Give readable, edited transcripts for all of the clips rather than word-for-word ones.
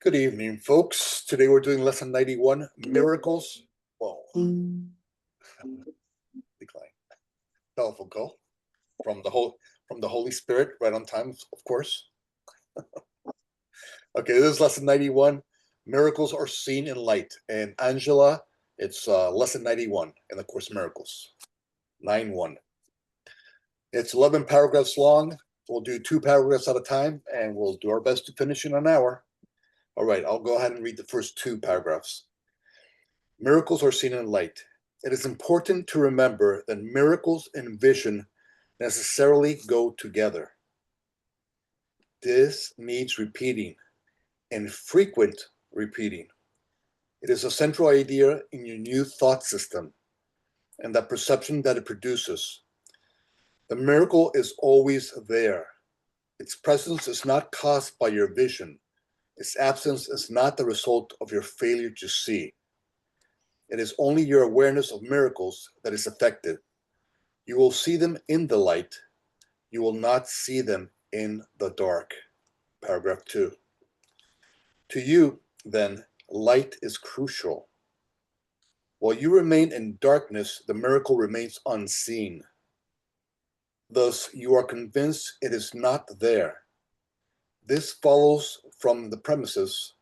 Good evening, folks. Today we're doing lesson 91, miracles. Whoa, decline. Telephone call from the Holy Spirit, right on time, of course. Okay, this is lesson 91. Miracles are seen in light. And Angela, it's lesson 91 in the course Miracles. 9-1. It's 11 paragraphs long. We'll do 2 paragraphs at a time, and we'll do our best to finish in an hour. All right, I'll go ahead and read the first 2 paragraphs. Miracles are seen in light. It is important to remember that miracles and vision necessarily go together. This needs repeating and frequent repeating. It is a central idea in your new thought system and the perception that it produces. The miracle is always there. Its presence is not caused by your vision. Its absence is not the result of your failure to see. It is only your awareness of miracles that is affected. You will see them in the light. You will not see them in the dark. Paragraph 2. To you, then, light is crucial. While you remain in darkness, the miracle remains unseen. Thus, you are convinced it is not there. This follows from the premises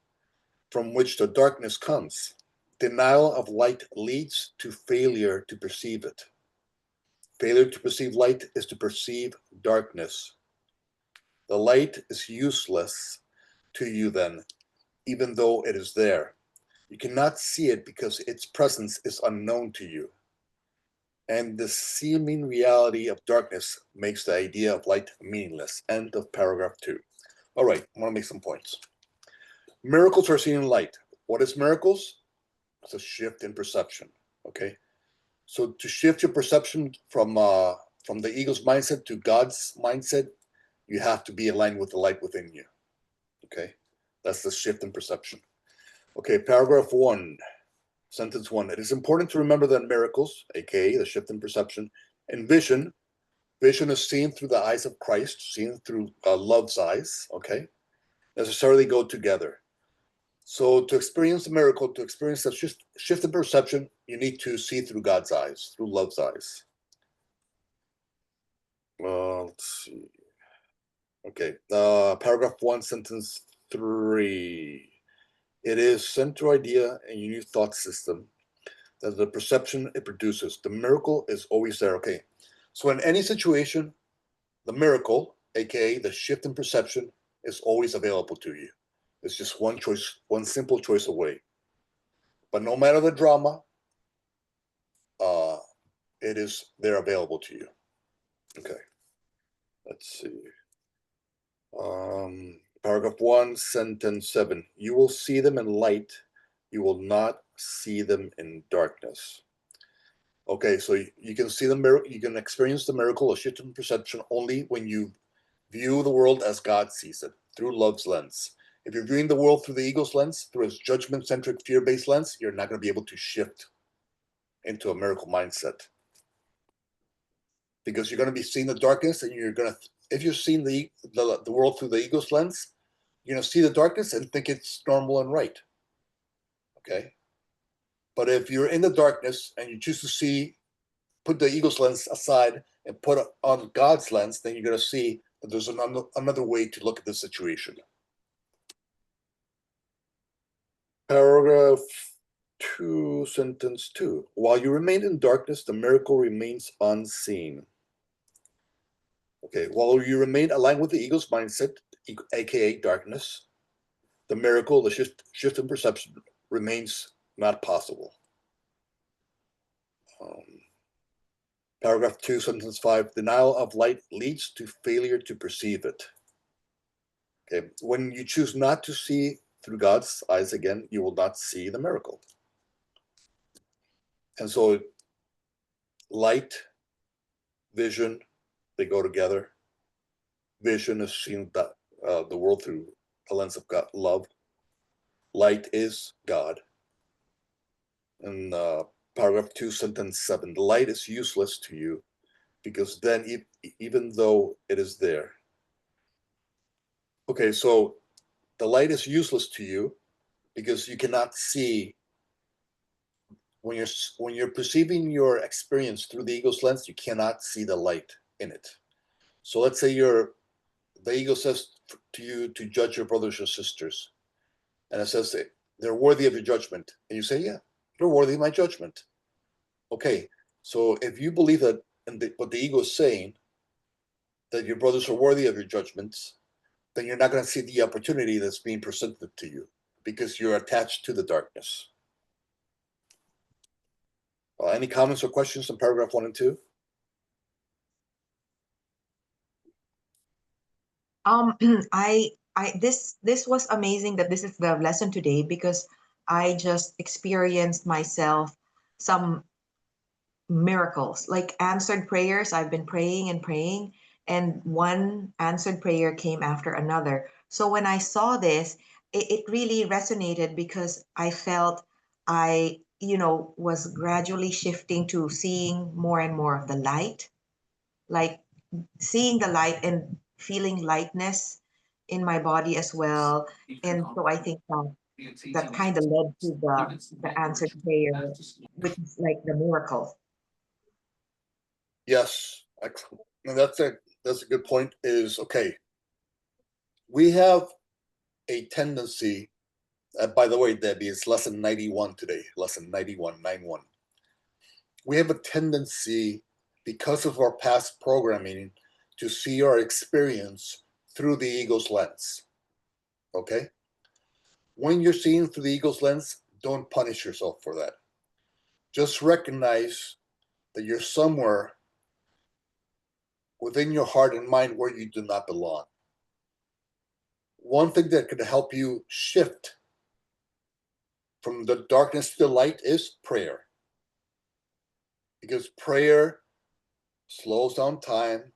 from which the darkness comes. Denial of light leads to failure to perceive it. Failure to perceive light is to perceive darkness. The light is useless to you then, even though it is there. You cannot see it because its presence is unknown to you. And the seeming reality of darkness makes the idea of light meaningless. End of paragraph 2. All right, I want to make some points. Miracles are seen in light. What is miracles? It's a shift in perception, okay? So to shift your perception from the ego's mindset to God's mindset, you have to be aligned with the light within you, okay? That's the shift in perception. Okay, paragraph 1, sentence 1. It is important to remember that miracles, aka the shift in perception, and vision is seen through the eyes of Christ, seen through love's eyes, okay? Necessarily go together. So to experience the miracle, to experience that shift in perception, you need to see through God's eyes, through love's eyes. Let's see. Okay, paragraph 1, sentence 3. It is central idea in your new thought system that the perception it produces. The miracle is always there. Okay, so in any situation, the miracle, aka the shift in perception, is always available to you. It's just one choice, one simple choice away. But no matter the drama, it is there available to you. Okay, let's see. Paragraph 1, sentence 7. You will see them in light. You will not see them in darkness. Okay, so you can see the miracle. You can experience the miracle of shift in perception only when you view the world as God sees it, through love's lens. If you're viewing the world through the ego's lens, through its judgment-centric, fear-based lens, you're not going to be able to shift into a miracle mindset. Because you're going to be seeing the darkness, and you're going to, if you're seeing the world through the ego's lens, you're going to see the darkness and think it's normal and right. Okay? But if you're in the darkness and you choose to put the ego's lens aside and put it on God's lens, then you're going to see that there's another way to look at the situation. Paragraph 2, sentence 2. While you remain in darkness, the miracle remains unseen. Okay, while you remain aligned with the ego's mindset, aka darkness, the miracle, the shift in perception, remains not possible. Paragraph 2, sentence 5. Denial of light leads to failure to perceive it. Okay, when you choose not to see through God's eyes again, you will not see the miracle. And so light, vision, they go together. Vision is seeing the world through the lens of God, love. Light is God. And paragraph 2, sentence 7. The light is useless to you because then even though it is there. Okay, so the light is useless to you because you cannot see. When you're perceiving your experience through the ego's lens, you cannot see the light in it. So let's say the ego says to you to judge your brothers or sisters, and it says they're worthy of your judgment, and you say, yeah, they're worthy of my judgment. Okay, so if you believe that, and what the ego is saying, that your brothers are worthy of your judgments, then you're not going to see the opportunity that's being presented to you because you're attached to the darkness. Any comments or questions on paragraph 1 and 2? This was amazing that this is the lesson today, because I just experienced myself some miracles, like answered prayers. I've been praying and praying, and one answered prayer came after another. So when I saw this, it really resonated, because I felt I, was gradually shifting to seeing more and more of the light, like seeing the light and feeling lightness in my body as well. And so I think that kind of led to the answered prayer, which is like the miracle. Yes, excellent. And that's a good point. Is okay. We have a tendency. By the way, Debbie, it's lesson 91 today. Lesson 91, 91. We have a tendency, because of our past programming, to see our experience through the ego's lens. Okay? When you're seeing through the ego's lens, don't punish yourself for that. Just recognize that you're somewhere within your heart and mind where you do not belong. One thing that could help you shift from the darkness to the light is prayer. Because prayer slows down time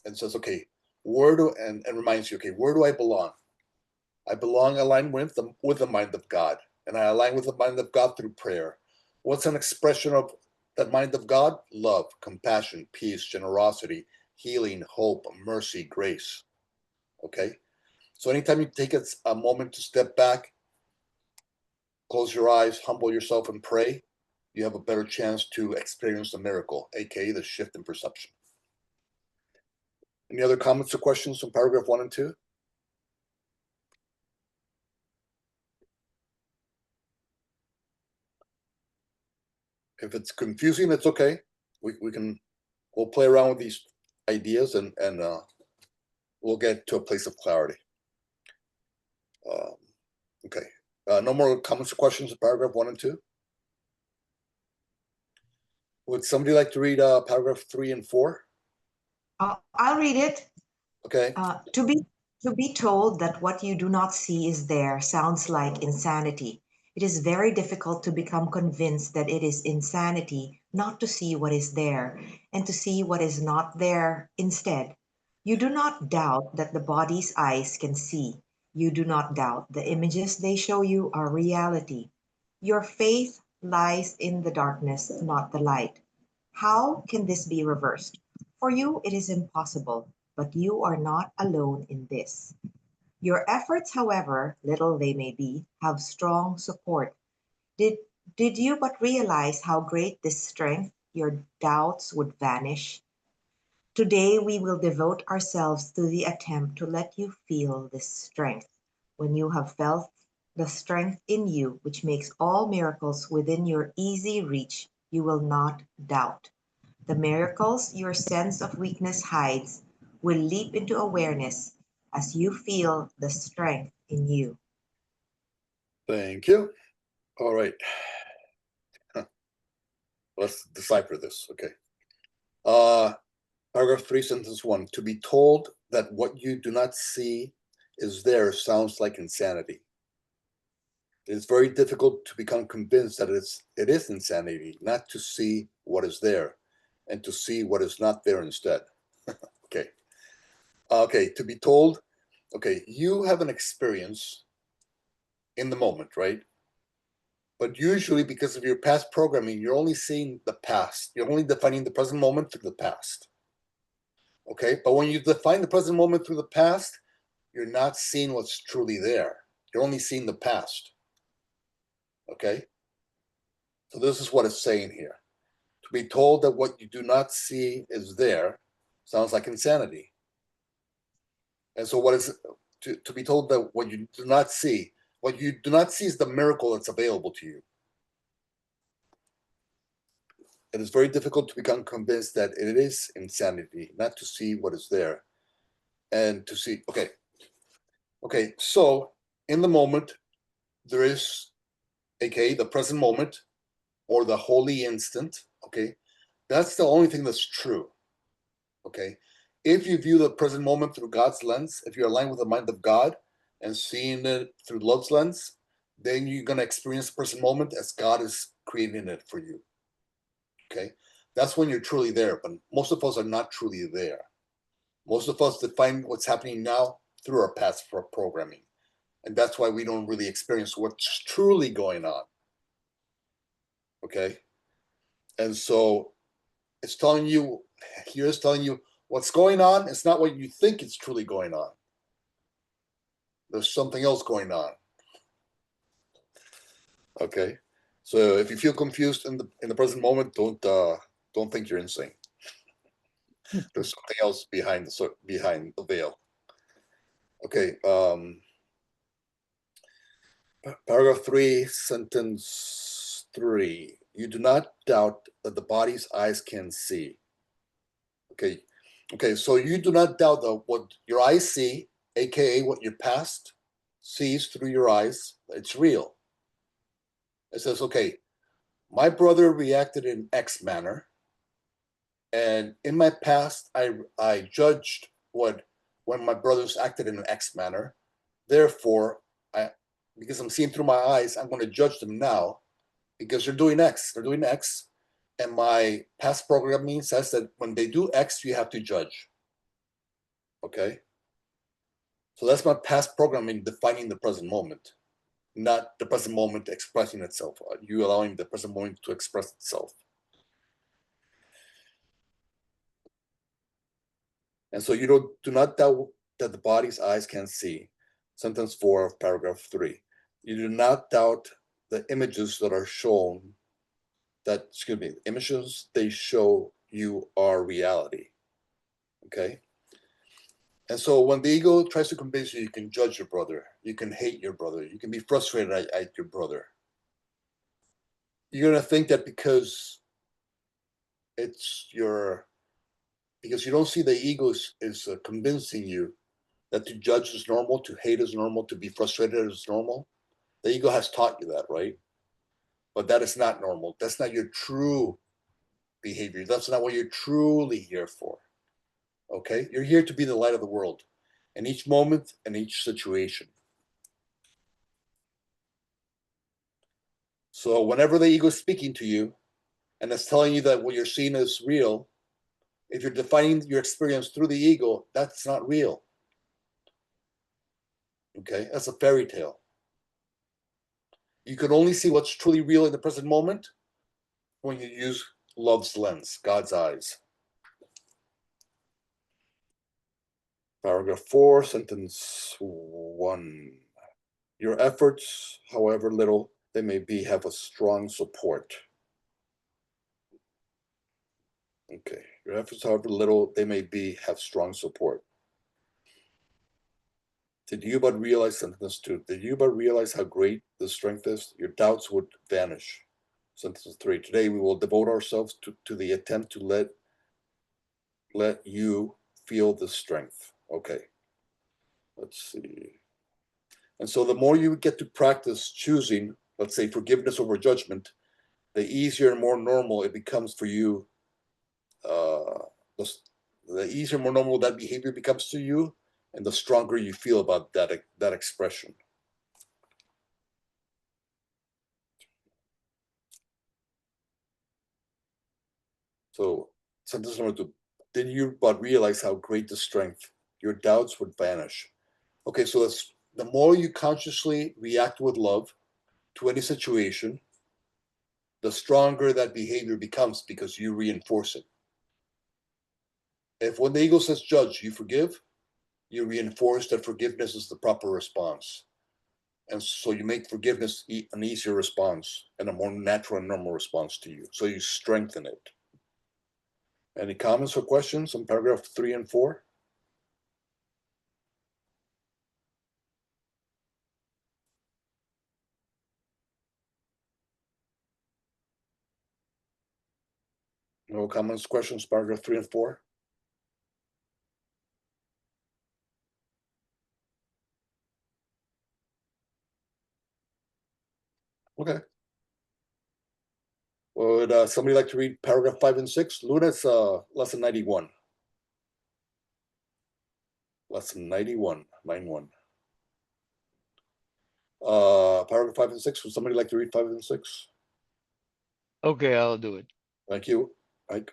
and says, okay, and reminds you, okay, where do I belong? I belong aligned with the mind of God. And I align with the mind of God through prayer. What's an expression of that mind of God? Love, compassion, peace, generosity, healing, hope, mercy, grace. Okay? So anytime you take a moment to step back, close your eyes, humble yourself, and pray, you have a better chance to experience the miracle, aka the shift in perception. Any other comments or questions on paragraph 1 and 2? If it's confusing, it's okay. We'll play around with these ideas and we'll get to a place of clarity. Okay. No more comments or questions on paragraph 1 and 2? Would somebody like to read paragraph 3 and 4? I'll read it. Okay. To be told that what you do not see is there sounds like insanity. It is very difficult to become convinced that it is insanity not to see what is there, and to see what is not there instead. You do not doubt that the body's eyes can see. You do not doubt the images they show you are reality. Your faith lies in the darkness, not the light. How can this be reversed? For you, it is impossible, but you are not alone in this. Your efforts, however little they may be, have strong support. Did, did you but realize how great this strength, your doubts would vanish. Today we will devote ourselves to the attempt to let you feel this strength. When you have felt the strength in you which makes all miracles within your easy reach, you will not doubt. The miracles your sense of weakness hides will leap into awareness as you feel the strength in you. Thank you. All right. Let's decipher this. Okay. Paragraph 3, sentence 1. To be told that what you do not see is there sounds like insanity. It is very difficult to become convinced that it is insanity not to see what is there and to see what is not there instead. Okay. Okay, to be told, okay, you have an experience in the moment, right? But usually, because of your past programming, you're only seeing the past. You're only defining the present moment through the past. Okay, but when you define the present moment through the past, you're not seeing what's truly there. You're only seeing the past. Okay? So this is what it's saying here. To be told that what you do not see is there sounds like insanity. And so what is to be told that what you do not see is the miracle that's available to you. It is very difficult to become convinced that it is insanity not to see what is there and to see, okay, so in the moment, there is, aka the present moment or the holy instant, okay, that's the only thing that's true, okay. If you view the present moment through God's lens, if you're aligned with the mind of God and seeing it through love's lens, then you're going to experience the present moment as God is creating it for you, okay. That's when you're truly there, but most of us are not truly there. Most of us define what's happening now through our past programming. And that's why we don't really experience what's truly going on. Okay. And so it's telling you, here's telling you what's going on. It's not what you think is truly going on. There's something else going on. Okay. So if you feel confused in the present moment, don't think you're insane. There's something else behind the veil. Okay. Paragraph 3, sentence 3. You do not doubt that the body's eyes can see. Okay. Okay. So you do not doubt that what your eyes see, aka what your past sees through your eyes, it's real. It says, okay, my brother reacted in X manner, and in my past, I judged when my brothers acted in an X manner. Therefore, because I'm seeing through my eyes, I'm going to judge them now because they're doing X. They're doing X. And my past programming says that when they do X, you have to judge. Okay? So that's my past programming defining the present moment, not the present moment expressing itself. You allowing the present moment to express itself. And so you do not doubt that the body's eyes can see. Sentence 4 of paragraph 3. You do not doubt the images that are shown images they show you are reality. Okay. And so when the ego tries to convince you, you can judge your brother, you can hate your brother, you can be frustrated at your brother. You're going to think that because you don't see the ego is convincing you that to judge is normal, to hate is normal, to be frustrated is normal. The ego has taught you that, right? But that is not normal. That's not your true behavior. That's not what you're truly here for. Okay? You're here to be the light of the world in each moment and each situation. So whenever the ego is speaking to you and it's telling you that what you're seeing is real, if you're defining your experience through the ego, that's not real. Okay? That's a fairy tale. You can only see what's truly real in the present moment when you use love's lens, God's eyes. Paragraph 4, sentence 1. Your efforts, however little they may be, have a strong support. Okay. Your efforts, however little they may be, have strong support. Did you but realize, sentence 2, did you but realize how great the strength is, your doubts would vanish. Sentence 3, today we will devote ourselves to the attempt to let you feel the strength. Okay. Let's see. And so the more you get to practice choosing, let's say, forgiveness over judgment, the easier and more normal it becomes for you. The easier, more normal that behavior becomes to you, and the stronger you feel about that expression. So, sentence number 2: did you but realize how great the strength, your doubts would vanish. Okay, so that's the more you consciously react with love to any situation, the stronger that behavior becomes because you reinforce it. If when the ego says judge, you forgive, you reinforce that forgiveness is the proper response. And so you make forgiveness an easier response and a more natural and normal response to you. So you strengthen it. Any comments or questions on paragraph 3 and 4? No comments, questions, paragraph 3 and 4? Okay. Would somebody like to read paragraph 5 and 6? Luna, it's lesson 91. Lesson 91, 9-1. Paragraph 5 and 6. Would somebody like to read 5 and 6? Okay, I'll do it. Thank you. Mike.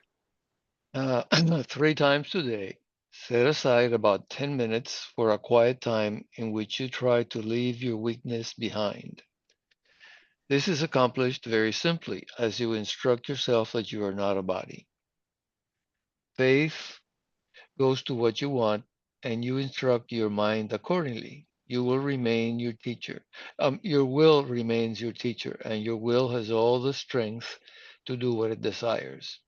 3 times today, set aside about 10 minutes for a quiet time in which you try to leave your weakness behind. This is accomplished very simply as you instruct yourself that you are not a body. Faith goes to what you want, and you instruct your mind accordingly. You will remain your teacher. Your will remains your teacher, and your will has all the strength to do what it desires.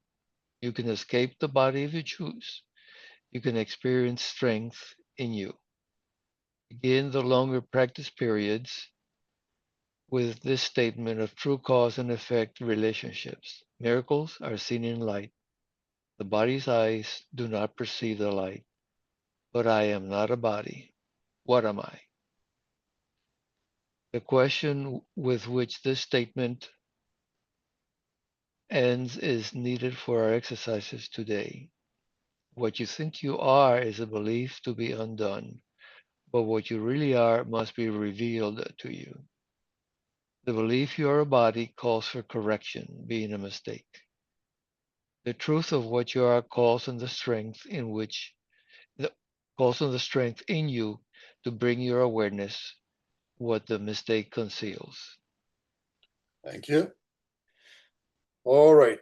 You can escape the body if you choose. You can experience strength in you. Begin the longer practice periods with this statement of true cause and effect relationships. Miracles are seen in light. The body's eyes do not perceive the light. But I am not a body. What am I? The question with which this statement ends is needed for our exercises today. What you think you are is a belief to be undone, but what you really are must be revealed to you. The belief you are a body calls for correction, being a mistake. The truth of what you are calls on the strength in which calls on the strength in you to bring your awareness what the mistake conceals. Thank you. All right.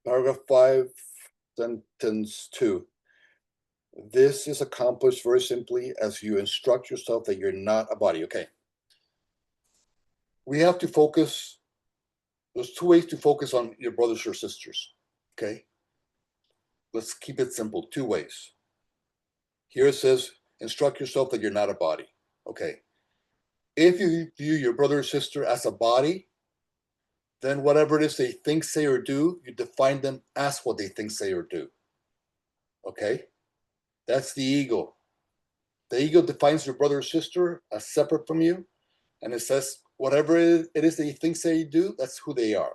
Paragraph 5, sentence 2. This is accomplished very simply as you instruct yourself that you're not a body. Okay. We have to focus. There's 2 ways to focus on your brothers or sisters. Okay. Let's keep it simple. 2 ways. Here it says, instruct yourself that you're not a body. Okay. If you view your brother or sister as a body, then whatever it is they think, say, or do, you define them as what they think, say, or do. Okay? That's the ego. The ego defines your brother or sister as separate from you, and it says whatever it is that you think, say, or do, that's who they are.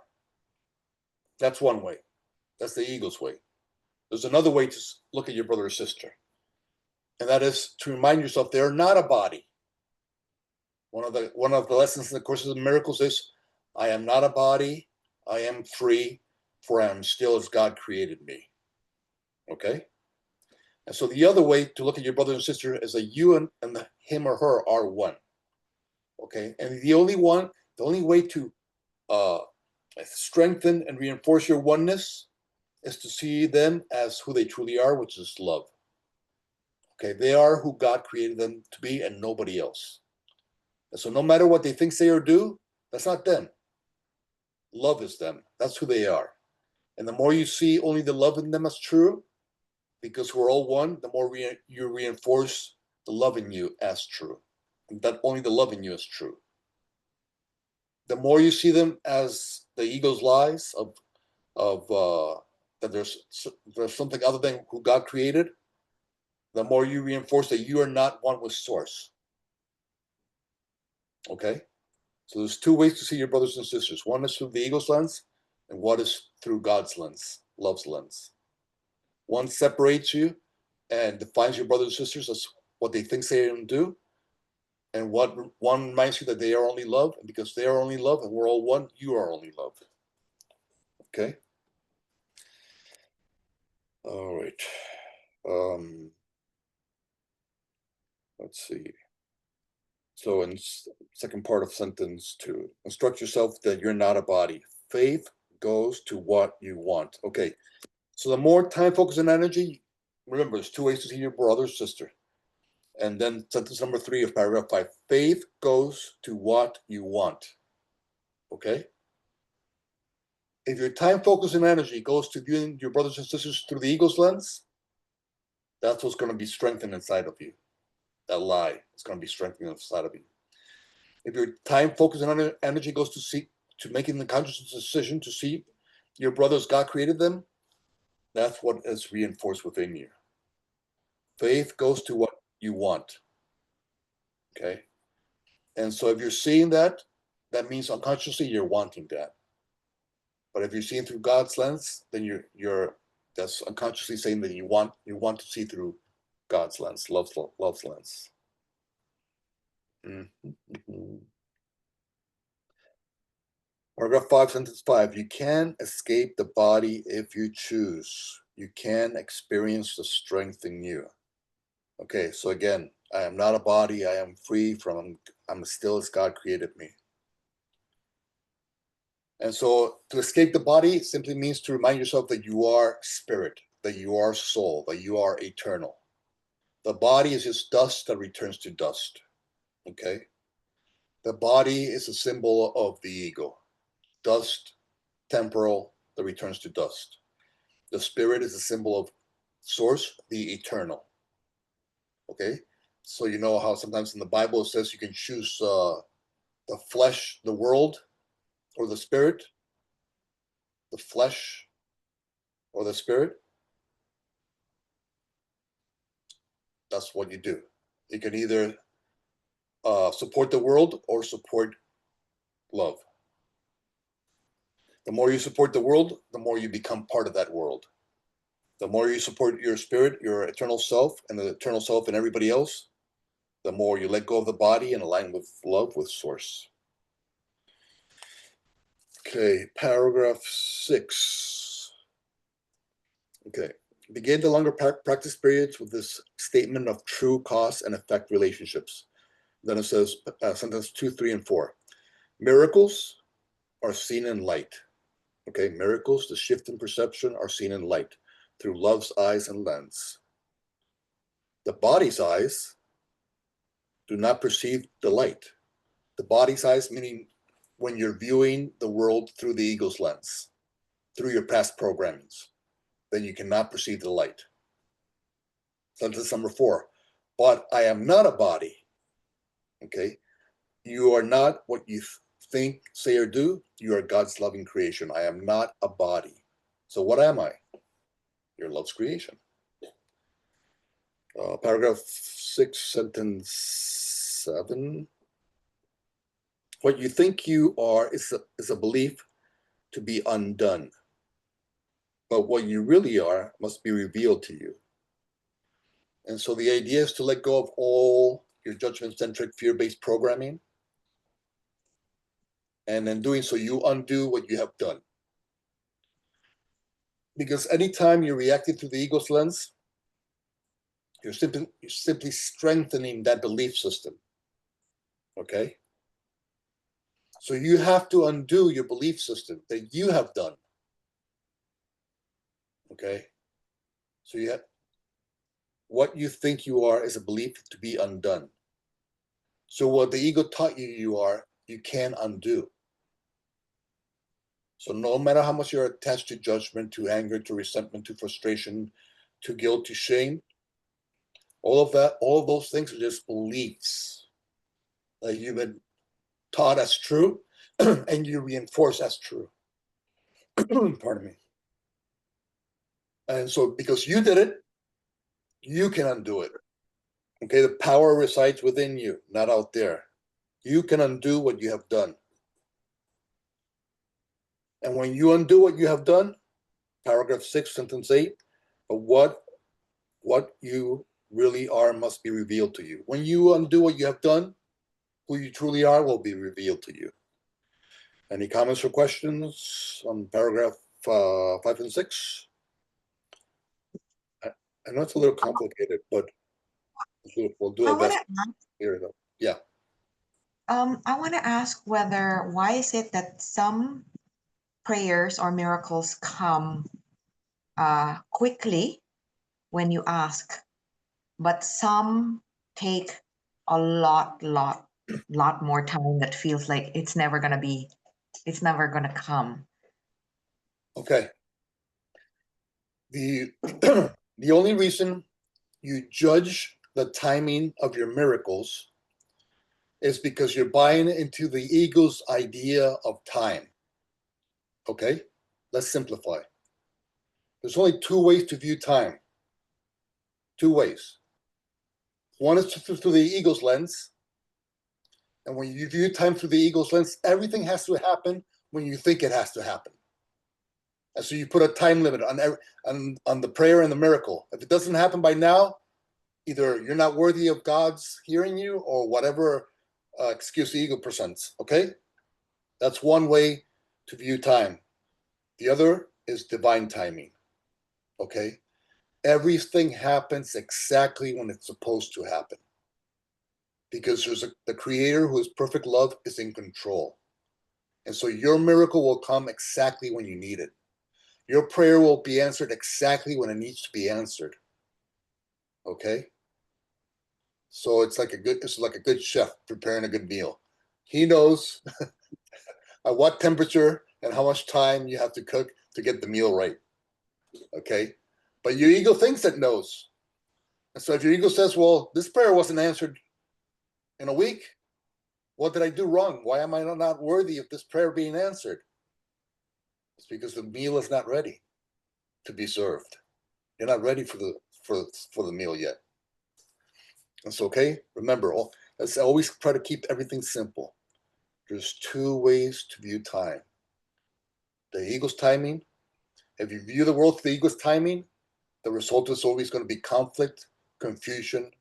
That's one way. That's the ego's way. There's another way to look at your brother or sister, and that is to remind yourself they're not a body. One of the lessons in the Course of Miracles is, I am not a body, I am free, for I am still as God created me. Okay? And so the other way to look at your brother and sister is that you and him or her are one. Okay? And the only way to strengthen and reinforce your oneness is to see them as who they truly are, which is love. Okay? They are who God created them to be and nobody else. And so no matter what they think, say, or do, that's not them. Love is them. That's who they are. And the more you see only the love in them as true, because we're all one, the more you reinforce the love in you as true. And that only the love in you is true. The more you see them as the ego's lies of that there's something other than who God created, the more you reinforce that you are not one with Source. Okay? So there's 2 ways to see your brothers and sisters. One is through the ego's lens, and one is through God's lens, love's lens. One separates you and defines your brothers and sisters as what they think, say, and do. And one reminds you that they are only love. And because they are only love and we're all one, you are only love. Okay? All right. Let's see. So in second part of sentence 2, instruct yourself that you're not a body. Faith goes to what you want. Okay. So the more time, focus, and energy, remember, there's 2 ways to see your brother or sister. And then sentence number 3 of paragraph 5, faith goes to what you want. Okay? If your time, focus, and energy goes to viewing your brothers and sisters through the ego's lens, that's what's going to be strengthened inside of you. That lie is going to be strengthened inside of you. If your time, focus, and energy goes to making the conscious decision to see your brothers, God created them, that's what is reinforced within you. Faith goes to what you want. Okay? And so if you're seeing that, that means unconsciously you're wanting that. But if you're seeing through God's lens, then you're that's unconsciously saying that you want to see through God's lens, love's lens. Mm-hmm. Paragraph 5, sentence 5. You can escape the body if you choose. You can experience the strength in you. Okay, so again, I am not a body. I am free from, I'm still as God created me. And so to escape the body simply means to remind yourself that you are spirit, that you are soul, that you are eternal. The body is just dust that returns to dust. Okay? The body is a symbol of the ego. Dust, temporal, that returns to dust. The spirit is a symbol of source, the eternal. Okay? So you know how sometimes in the Bible it says you can choose the flesh, the world, or the spirit? The flesh or the spirit? That's what you do. You can either support the world or support love. The more you support the world, the more you become part of that world. The more you support your spirit, your eternal self, and the eternal self and everybody else, the more you let go of the body and align with love, with source. Okay, paragraph 6. Okay, begin the longer practice periods with this statement of true cause and effect relationships. Then it says, sentence 2, 3, and 4. Miracles are seen in light. Okay, miracles, the shift in perception, are seen in light through love's eyes and lens. The body's eyes do not perceive the light. The body's eyes, meaning when you're viewing the world through the ego's lens, through your past programmings, then you cannot perceive the light. Sentence number 4. But I am not a body. Okay, you are not what you think, say, or do. You are God's loving creation. I am not a body. So what am I? Your love's creation. Paragraph 6, sentence 7. What you think you are is a belief to be undone. But what you really are must be revealed to you. And so the idea is to let go of all your judgment-centric, fear-based programming. And in doing so, you undo what you have done. Because anytime you're reacting through the ego's lens, you're simply strengthening that belief system. Okay? So you have to undo your belief system that you have done. Okay? So you have what you think you are is a belief to be undone. So what the ego taught you you are, you can undo. So no matter how much you're attached to judgment, to anger, to resentment, to frustration, to guilt, to shame, all of that, all of those things are just beliefs that you've been taught as true and you reinforce as true. Pardon me. And so because you did it, you can undo it. Okay, the power resides within you, not out there. You can undo what you have done. And when you undo what you have done, paragraph 6, sentence 8, what you really are must be revealed to you. When you undo what you have done, who you truly are will be revealed to you. Any comments or questions on paragraph 5 and 6? I know it's a little complicated, but we'll do I our want best to here, though. Yeah. I want to ask why is it that some prayers or miracles come quickly when you ask, but some take a lot more time that feels like it's never gonna come. Okay. The the only reason you judge the timing of your miracles is because you're buying into the ego's idea of time. Okay? Let's simplify. There's only two ways to view time. Two ways. One is through the ego's lens. And when you view time through the ego's lens, everything has to happen when you think it has to happen. And so you put a time limit on the prayer and the miracle. If it doesn't happen by now, either you're not worthy of God's hearing you or whatever excuse the ego presents. Okay? That's one way to view time. The other is divine timing. Okay? Everything happens exactly when it's supposed to happen. Because the creator who is perfect love is in control. And so your miracle will come exactly when you need it. Your prayer will be answered exactly when it needs to be answered. Okay? So it's like a good chef preparing a good meal. He knows at what temperature and how much time you have to cook to get the meal right. Okay? But your ego thinks it knows. And so if your ego says, well, this prayer wasn't answered in a week, what did I do wrong? Why am I not worthy of this prayer being answered? It's because the meal is not ready to be served. You're not ready for the meal yet. It's okay. Remember, let's always try to keep everything simple. There's two ways to view time. The ego's timing. If you view the world through the ego's timing, the result is always going to be conflict, confusion,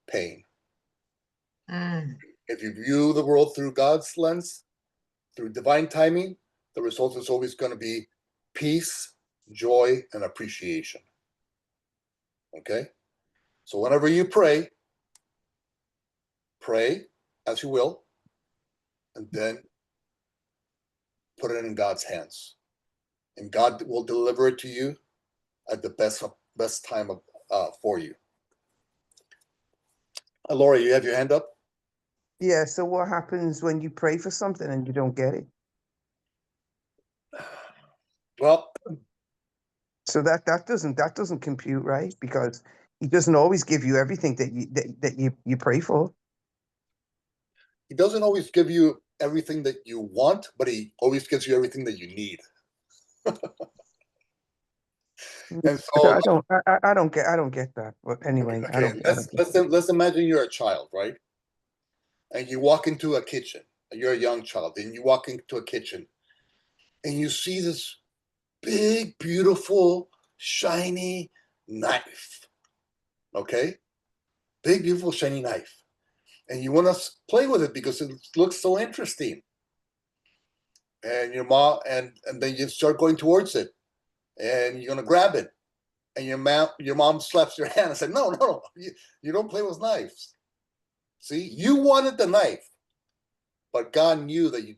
pain. If you view the world through God's lens, through divine timing, the result is always going to be peace, joy, and appreciation. Okay? So whenever you pray as you will, and then put it in God's hands. And God will deliver it to you at the best time for you. Laura, you have your hand up? Yeah, so what happens when you pray for something and you don't get it? Well, so that doesn't compute, right? Because he doesn't always give you everything that you pray for. He doesn't always give you everything that you want, but he always gives you everything that you need. And so I don't get that. But anyway, okay, let's imagine you're a child, right? And you walk into a kitchen. You're a young child, and you walk into a kitchen, and you see this big, beautiful, shiny knife. Okay, big, beautiful, shiny knife, and you want to play with it because it looks so interesting. And your mom, and then you start going towards it, and you're gonna grab it, and your mom slaps your hand and said, "No, you don't play with knives." See, you wanted the knife, but God knew that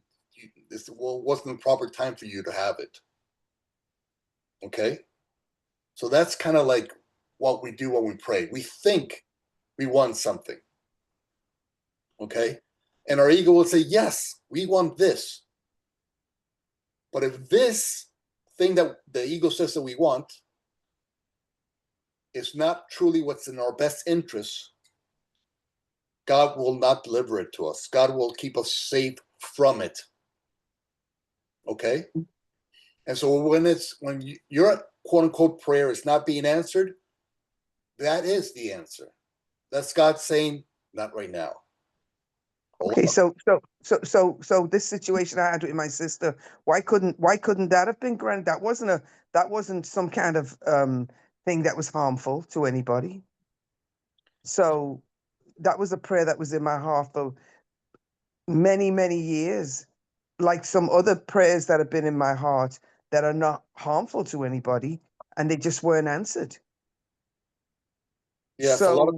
this wasn't the proper time for you to have it. Okay, so that's kind of like what we do when we pray. We think we want something. Okay, and our ego will say, "Yes, we want this." But if this thing that the ego says that we want is not truly what's in our best interest, God will not deliver it to us. God will keep us safe from it. Okay? And so when your quote unquote prayer is not being answered, that is the answer. That's God saying, not right now. Okay, so this situation I had with my sister, why couldn't that have been granted? That wasn't some kind of thing that was harmful to anybody. So that was a prayer that was in my heart for many years, like some other prayers that have been in my heart that are not harmful to anybody, and they just weren't answered. Yes, a lot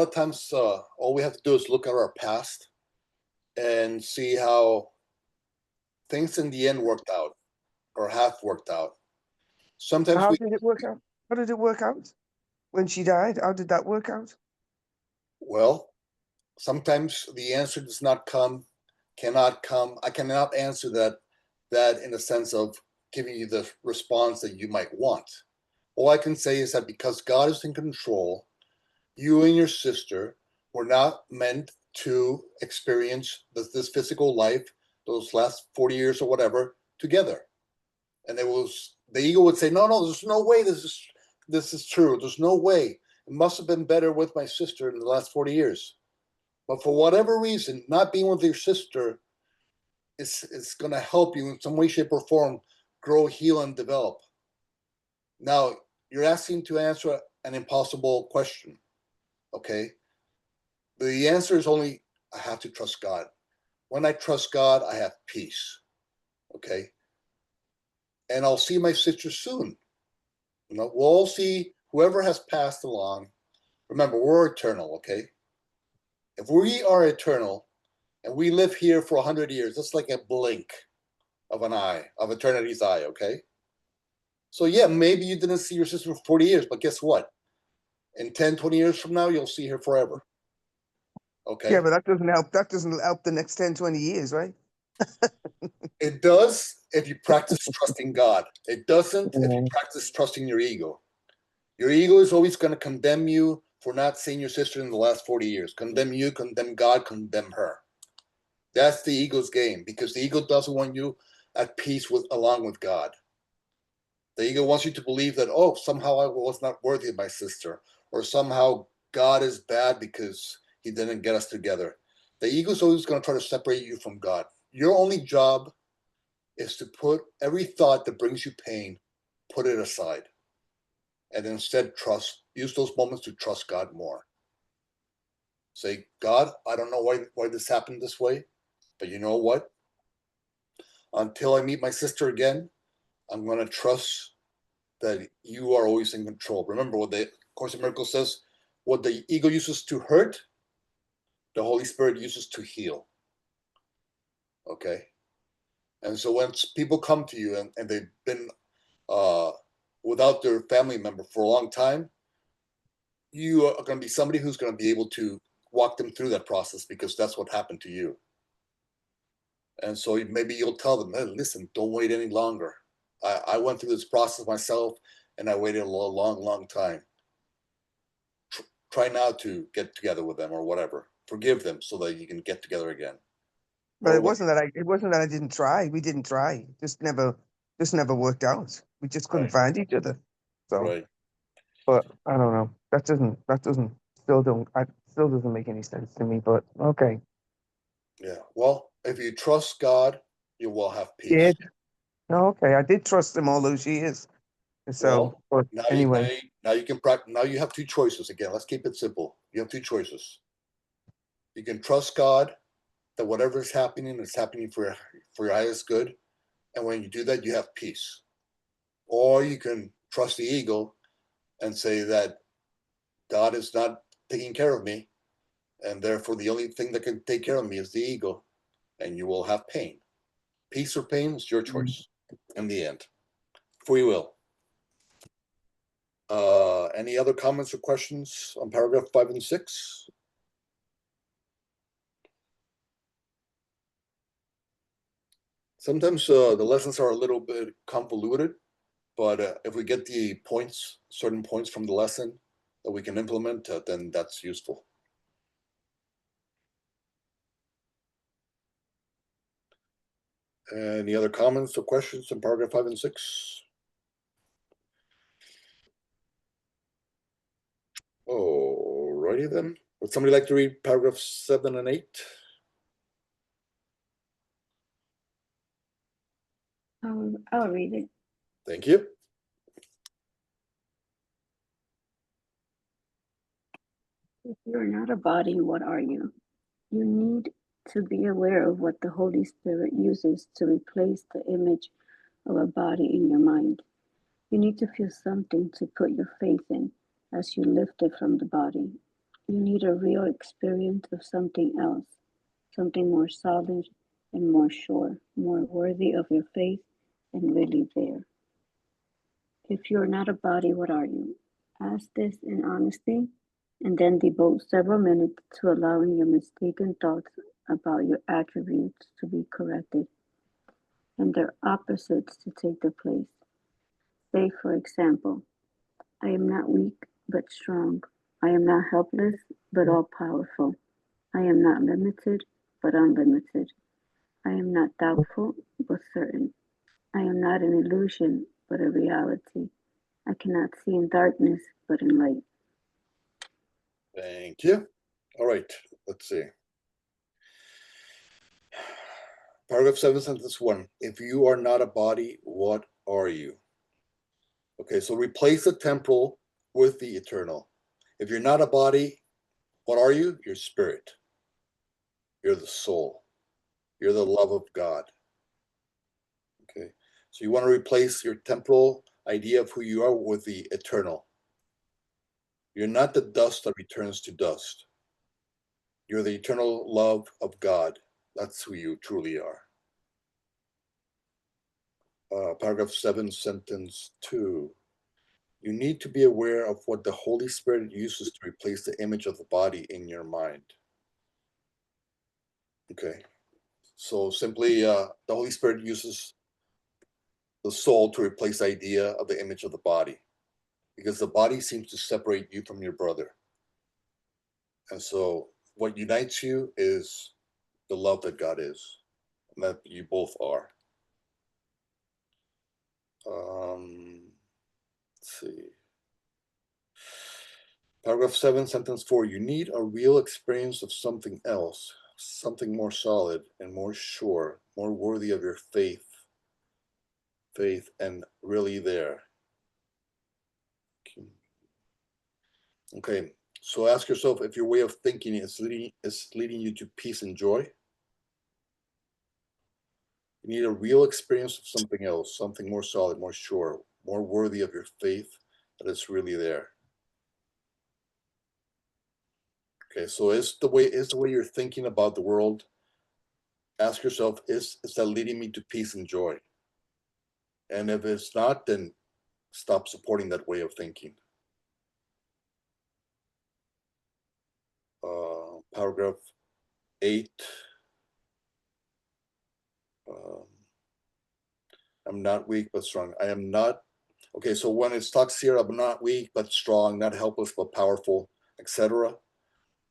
of times all we have to do is look at our past and see how things in the end worked out or have worked out. Sometimes How did it work out? How did it work out? when she died? How did that work out? Well, sometimes the answer does not come, cannot come. I cannot answer that in a sense of giving you the response that you might want. All I can say is that because God is in control, you and your sister were not meant to experience this physical life, those last 40 years or whatever, together. And the ego would say, no, there's no way this is true. There's no way. It must have been better with my sister in the last 40 years. But for whatever reason, not being with your sister is going to help you in some way, shape, or form grow, heal, and develop. Now, you're asking to answer an impossible question, okay? The answer is only, I have to trust God. When I trust God, I have peace, okay? And I'll see my sister soon. We'll all see whoever has passed along. Remember, we're eternal, okay? If we are eternal and we live here for 100 years, that's like a blink of an eye, of eternity's eye, okay? So yeah, maybe you didn't see your sister for 40 years, but guess what? In 10, 20 years from now, you'll see her forever. Okay? Yeah, but that doesn't help. That doesn't help the next 10, 20 years, right? It does if you practice trusting God. It doesn't if you Yeah. practice trusting your ego. Your ego is always going to condemn you for not seeing your sister in the last 40 years. Condemn you, condemn God, condemn her. That's the ego's game, because the ego doesn't want you at peace along with God. The ego wants you to believe that, oh, somehow I was not worthy of my sister, or somehow God is bad because he didn't get us together. The ego is always going to try to separate you from God. Your only job is to put every thought that brings you pain, put it aside, and instead use those moments to trust God more. Say, God, I don't know why this happened this way, but you know what? Until I meet my sister again, I'm going to trust that you are always in control. Remember what the Course in Miracles says, what the ego uses to hurt, the Holy Spirit uses to heal. Okay? And so when people come to you and they've been without their family member for a long time, you are going to be somebody who's going to be able to walk them through that process, because that's what happened to you. And so maybe you'll tell them, hey, listen, don't wait any longer. I went through this process myself, and I waited a long time. Try now to get together with them or whatever. Forgive them so that you can get together again. But it wasn't that I didn't try. We didn't try. Just never worked out. We just couldn't find each other. So, right. But I don't know. That still doesn't make any sense to me. But okay. Yeah. Well, if you trust God, you will have peace. Did. Okay, I did trust him all those years. So, well, but anyway. now you can practice. Now you have two choices. Again, let's keep it simple. You have two choices. You can trust God that whatever is happening for your highest good, and when you do that, you have peace. Or you can trust the ego and say that God is not taking care of me, and therefore the only thing that can take care of me is the ego, and you will have pain. Peace or pain is your choice in the end. Free will. Any other comments or questions on paragraph 5 and 6? Sometimes the lessons are a little bit convoluted, but if we get the certain points from the lesson that we can implement, then that's useful. Any other comments or questions on paragraph 5 and 6? Alrighty then. Would somebody like to read paragraphs 7 and 8? I'll read it. Thank you. If you're not a body, what are you? You need to be aware of what the Holy Spirit uses to replace the image of a body in your mind. You need to feel something to put your faith in as you lift it from the body. You need a real experience of something else, something more solid and more sure, more worthy of your faith and really there. If you're not a body, what are you? Ask this in honesty, and then devote several minutes to allowing your mistaken thoughts about your attributes to be corrected and their opposites to take their place. Say, for example, I am not weak but strong. I am not helpless but all powerful. I am not limited but unlimited. I am not doubtful but certain. I am not an illusion but a reality. I cannot see in darkness but in light. Thank you. All right, let's see. Paragraph 7, sentence 1. If you are not a body, what are you? Okay, so replace the temporal with the eternal. If you're not a body, what are you? You're spirit. You're the soul. You're the love of God. Okay, so you want to replace your temporal idea of who you are with the eternal. You're not the dust that returns to dust. You're the eternal love of God. That's who you truly are. Paragraph 7, sentence 2. You need to be aware of what the Holy Spirit uses to replace the image of the body in your mind. Okay, so simply the Holy Spirit uses the soul to replace the idea of the image of the body, because the body seems to separate you from your brother. And so what unites you is the love that God is, and that you both are. Let's see. Paragraph 7, sentence 4. You need a real experience of something else, something more solid and more sure, more worthy of your faith, and really there. Okay, so ask yourself if your way of thinking is leading you to peace and joy. You need a real experience of something else, something more solid, more sure, more worthy of your faith, that is really there. Okay, so is the way you're thinking about the world, ask yourself, is that leading me to peace and joy? And if it's not, then stop supporting that way of thinking. Paragraph 8. I'm not weak but strong. I am not. Okay, so when it talks here, I'm not weak but strong, not helpless but powerful, etc.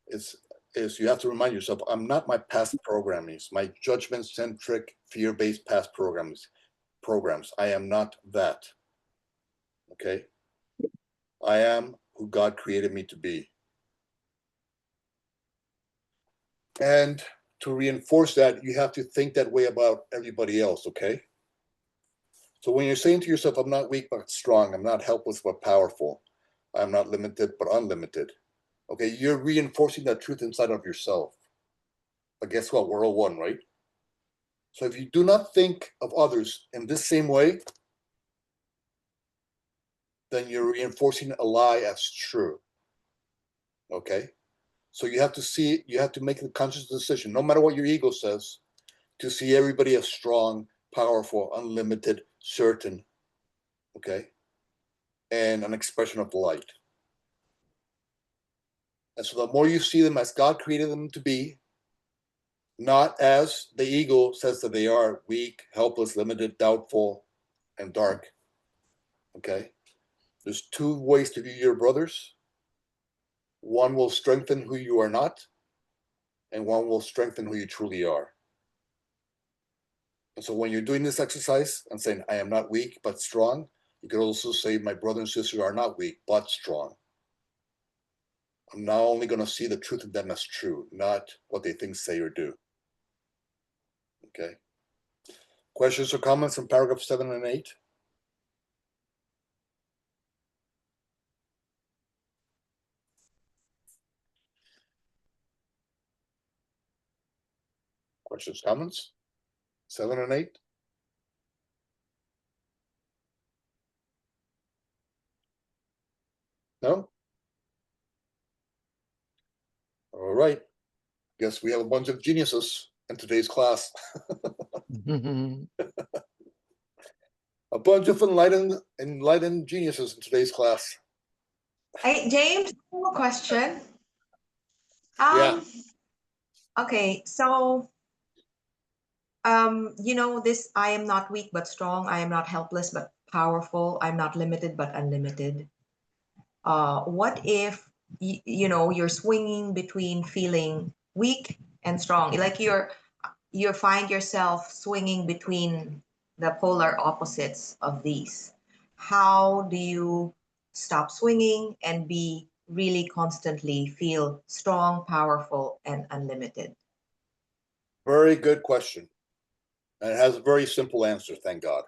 Is you have to remind yourself, I'm not my past programmings, my judgment-centric, fear-based past programs. I am not that. Okay? I am who God created me to be. And to reinforce that, you have to think that way about everybody else, okay? So when you're saying to yourself, I'm not weak but strong, I'm not helpless but powerful, I'm not limited but unlimited, okay, you're reinforcing that truth inside of yourself. But guess what? We're all one, right? So if you do not think of others in this same way, then you're reinforcing a lie as true. Okay? So you have to make a conscious decision, no matter what your ego says, to see everybody as strong, powerful, unlimited, certain, okay? And an expression of light. And so the more you see them as God created them to be, not as the ego says that they are, weak, helpless, limited, doubtful, and dark, okay? There's two ways to view your brothers. One will strengthen who you are not, and one will strengthen who you truly are. And so when you're doing this exercise and saying, I am not weak, but strong, you could also say, my brother and sister are not weak, but strong. I'm now only going to see the truth of them as true, not what they think, say, or do. Okay. Questions or comments on paragraph 7 and 8? Questions, comments? 7 and 8? No? All right. Guess we have a bunch of geniuses in today's class. A bunch of enlightened geniuses in today's class. Hey, James, I have a question. Yeah. Okay, so this I am not weak but strong, I am not helpless but powerful, I'm not limited but unlimited. What if you're swinging between feeling weak and strong, like you find yourself swinging between the polar opposites of these? How do you stop swinging and be really constantly feel strong, powerful, and unlimited? Very good question. And it has a very simple answer, thank God.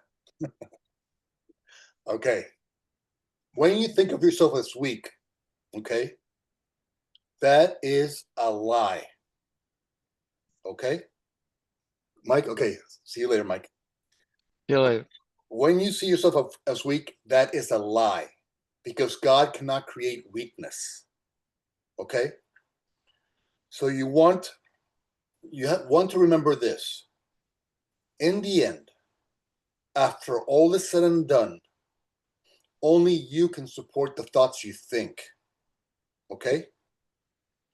Okay. When you think of yourself as weak, okay, that is a lie. Okay? Mike, okay. See you later, Mike. See you later. When you see yourself as weak, that is a lie because God cannot create weakness. Okay? So you want to remember this. In the end, after all is said and done, only you can support the thoughts you think. Okay?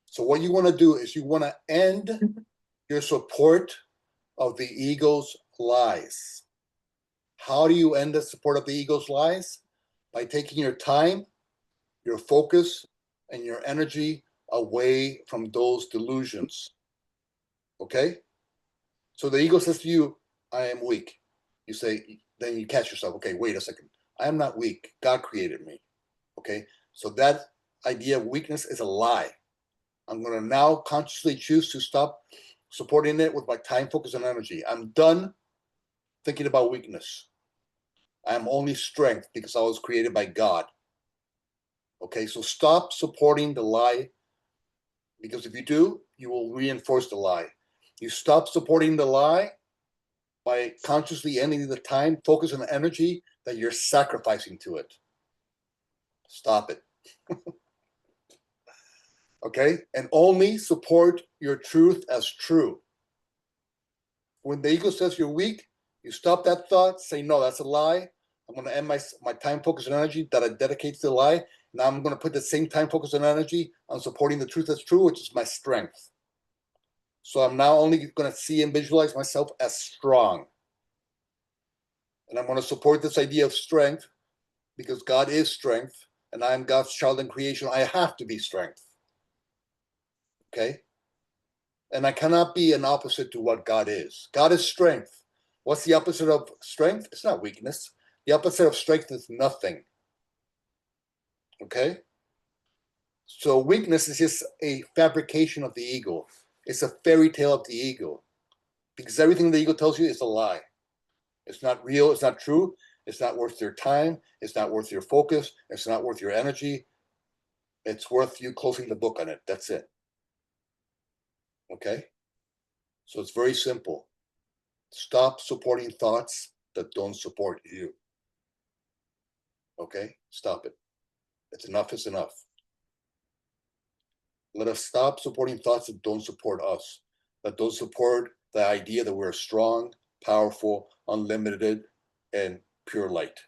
So what you want to do is you want to end your support of the ego's lies. How do you end the support of the ego's lies? By taking your time, your focus, and your energy away from those delusions. Okay? So the ego says to you, I am weak. You say, then you catch yourself, okay, wait a second. I am not weak. God created me. Okay? So that idea of weakness is a lie. I'm going to now consciously choose to stop supporting it with my time, focus, and energy. I'm done thinking about weakness. I am only strength because I was created by God. Okay, so stop supporting the lie, because if you do, you will reinforce the lie. You stop supporting the lie by consciously ending the time, focus, and energy that you're sacrificing to it. Stop it. Okay, and only support your truth as true. When the ego says you're weak, you stop that thought, say, no, that's a lie. I'm going to end my time, focus, and energy that I dedicate to the lie. Now I'm going to put the same time, focus, and energy on supporting the truth that's true, which is my strength. So I'm now only going to see and visualize myself as strong. And I'm going to support this idea of strength because God is strength and I am God's child in creation. I have to be strength. Okay? And I cannot be an opposite to what God is. God is strength. What's the opposite of strength? It's not weakness. The opposite of strength is nothing. Okay? So weakness is just a fabrication of the ego. It's a fairy tale of the ego. Because everything the ego tells you is a lie. It's not real. It's not true. It's not worth your time. It's not worth your focus. It's not worth your energy. It's worth you closing the book on it. That's it. Okay? So it's very simple. Stop supporting thoughts that don't support you. Okay? Stop it. It's enough is enough. Let us stop supporting thoughts that don't support us, that don't support the idea that we're strong, powerful, unlimited, and pure light.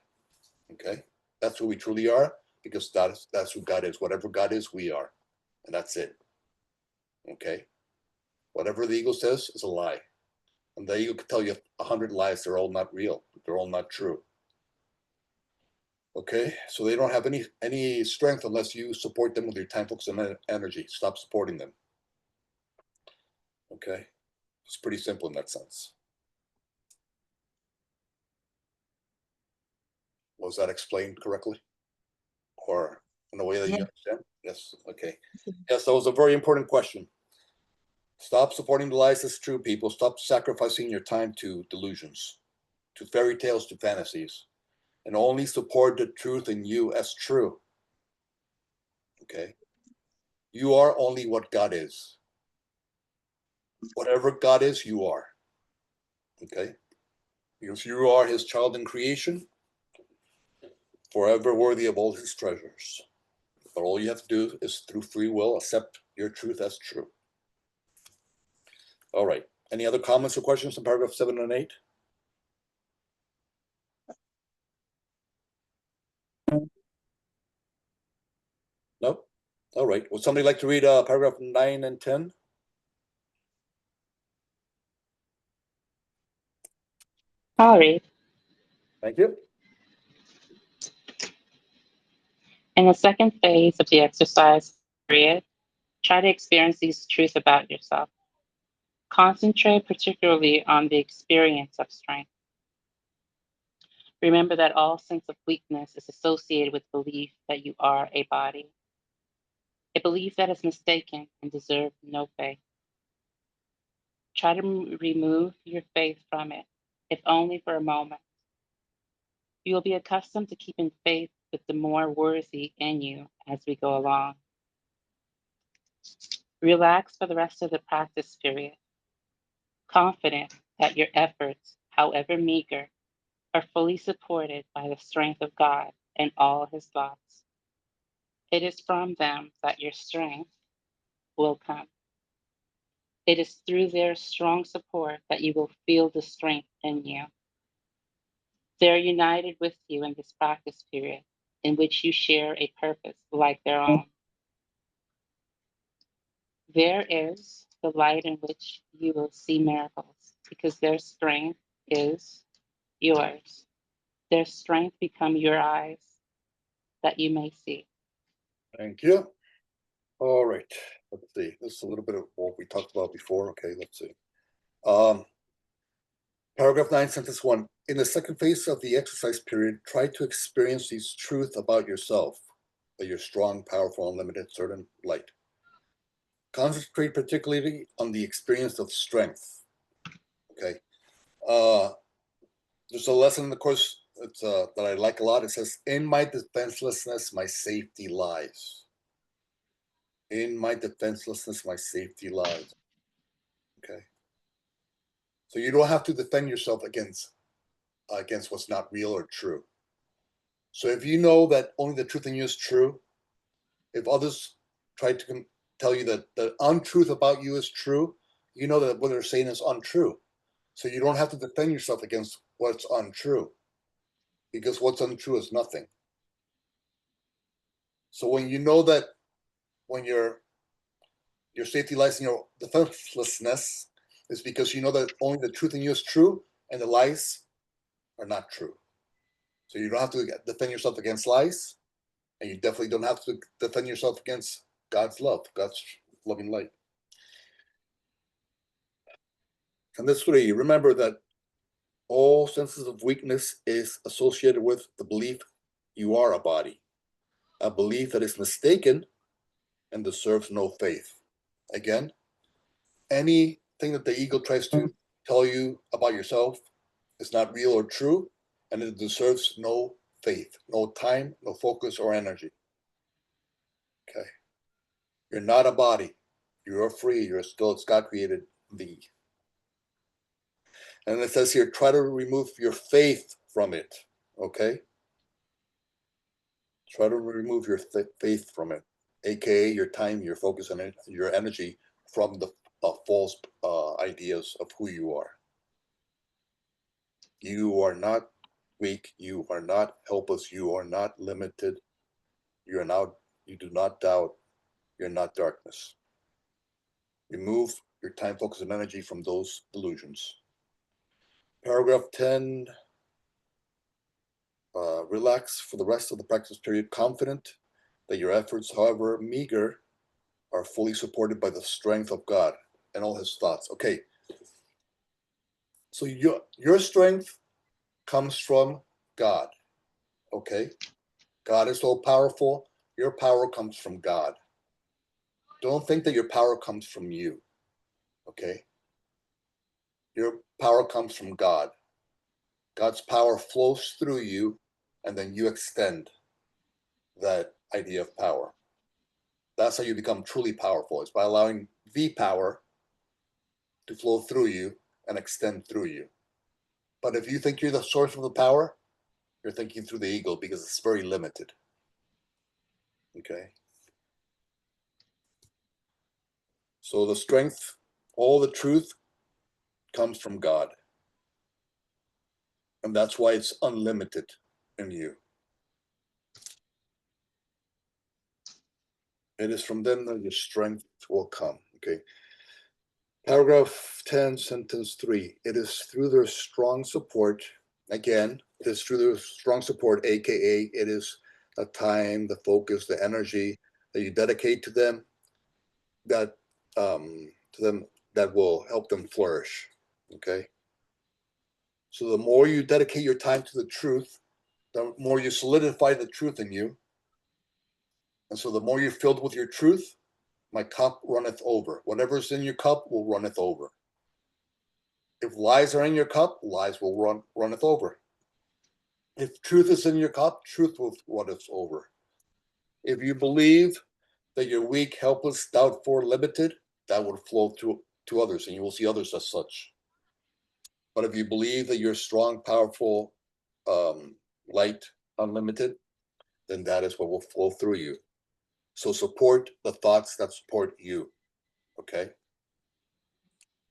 Okay? That's who we truly are, because that's who God is. Whatever God is, we are. And that's it. Okay? Whatever the ego says is a lie. And the ego can tell you 100 lies. They're all not real. They're all not true. Okay? So they don't have any strength unless you support them with your time, focus, and energy. Stop supporting them. Okay? It's pretty simple in that sense. Was that explained correctly? Or in a way that you Yeah. understand? Yes. Okay. Yes, that was a very important question. Stop supporting the lies as true, people. Stop sacrificing your time to delusions, to fairy tales, to fantasies, and only support the truth in you as true. Okay? You are only what God is. Whatever God is, you are. Okay? Because you are his child in creation, forever worthy of all his treasures. But all you have to do is, through free will, accept your truth as true. All right. Any other comments or questions on paragraph 7 and 8? All right. Would somebody like to read paragraph 9 and 10? I'll read. Thank you. In the second phase of the exercise period, try to experience these truths about yourself. Concentrate particularly on the experience of strength. Remember that all sense of weakness is associated with belief that you are a body, a belief that is mistaken and deserves no faith. Try to remove your faith from it, if only for a moment. You will be accustomed to keeping faith with the more worthy in you as we go along. Relax for the rest of the practice period, confident that your efforts, however meager, are fully supported by the strength of God and all his thoughts. It is from them that your strength will come. It is through their strong support that you will feel the strength in you. They're united with you in this practice period, in which you share a purpose like their own. There is the light in which you will see miracles, because their strength is yours. Their strength become your eyes, that you may see. Thank you. All right. Let's see. This is a little bit of what we talked about before. Okay, let's see. Paragraph 9, sentence 1. In the second phase of the exercise period, try to experience these truths about yourself, that you're strong, powerful, unlimited, certain, light. Concentrate particularly on the experience of strength. Okay. There's a lesson in the course that I like a lot. It says, in my defenselessness, my safety lies. In my defenselessness, my safety lies. Okay. So you don't have to defend yourself against what's not real or true. So if you know that only the truth in you is true, if others try to tell you that the untruth about you is true, you know that what they're saying is untrue. So you don't have to defend yourself against what's untrue, because what's untrue is nothing. So when you know that, when your safety lies in your defenselessness, is because you know that only the truth in you is true and the lies are not true. So you don't have to defend yourself against lies, and you definitely don't have to defend yourself against God's love, God's loving light. And this 3, remember that all senses of weakness is associated with the belief you are a body, a belief that is mistaken and deserves no faith. Again, anything that the ego tries to tell you about yourself is not real or true, and it deserves no faith, no time, no focus or energy. Okay. You're not a body. You're free. You're still God created thee. And it says here, try to remove your faith from it. Okay. Try to remove your faith from it, aka your time, your focus, and your energy from the false ideas of who you are. You are not weak. You are not helpless. You are not limited. You are not. You do not doubt. You're not darkness. Remove your time, focus, and energy from those delusions. Paragraph 10. Relax for the rest of the practice period, confident that your efforts, however meager, are fully supported by the strength of God and all his thoughts. Okay. So your strength comes from God. Okay. God is so powerful. Your power comes from God. Don't think that your power comes from you. Okay. Your power comes from God. God's power flows through you, and then you extend that idea of power. That's how you become truly powerful. It's by allowing the power to flow through you and extend through you. But if you think you're the source of the power, you're thinking through the ego, because it's very limited. Okay. So the strength, all the truth comes from God. And that's why it's unlimited in you. It is from them that your strength will come. Okay. Paragraph 10, sentence 3. It is through their strong support, again, it is through their strong support, aka it is the time, the focus, the energy that you dedicate to them that will help them flourish. Okay. So the more you dedicate your time to the truth, the more you solidify the truth in you. And so the more you're filled with your truth, my cup runneth over. Whatever's in your cup will runneth over. If lies are in your cup, lies will runneth over. If truth is in your cup, truth will runneth over. If you believe that you're weak, helpless, doubtful, limited, that would flow to others, and you will see others as such. But if you believe that you're strong, powerful, light, unlimited, then that is what will flow through you. So support the thoughts that support you. Okay?